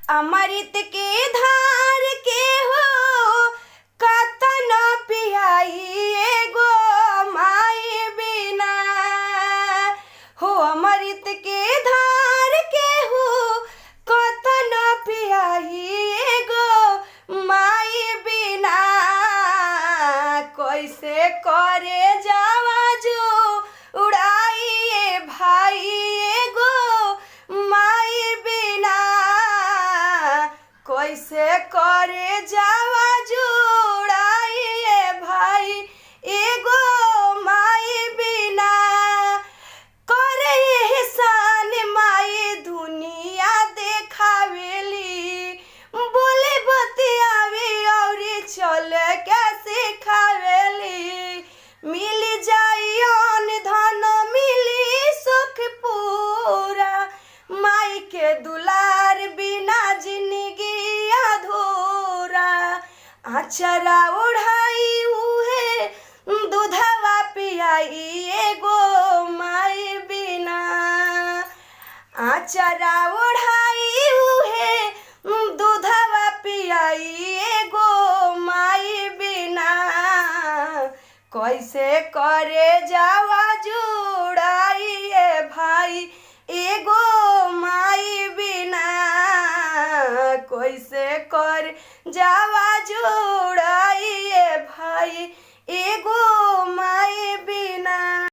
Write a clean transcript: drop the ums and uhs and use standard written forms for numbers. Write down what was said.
अमृत के धार के हो कतन पियाई एगो माई बिना हो। अमृत के धार के हो कतन पियाई एगो माई बिना। कैसे करे जावा जो उड़ाइए भाई एगो माई बिना। कैसे करे जावा जुड़ाइए भाई एगो माई बिना। करे एहसान माई दुनिया देखावेली, बोले बतियावे और चल के सिखावेली। मिल जाई अन धन मिली सुख पूरा, माई के दुलार बिना जिंदगी अधूरा। आचरा ओढ़ाई उहे दूधवा पियाई एगो माई बिना। आचरा ओढ़ाई उहे दूधवा पियाई एगो माई बिना। कैसे करे जावा जुड़ाइए भाई एगो माई बिना। कैसे कर जावा जुड़ाइए भाई एगो माई बिना।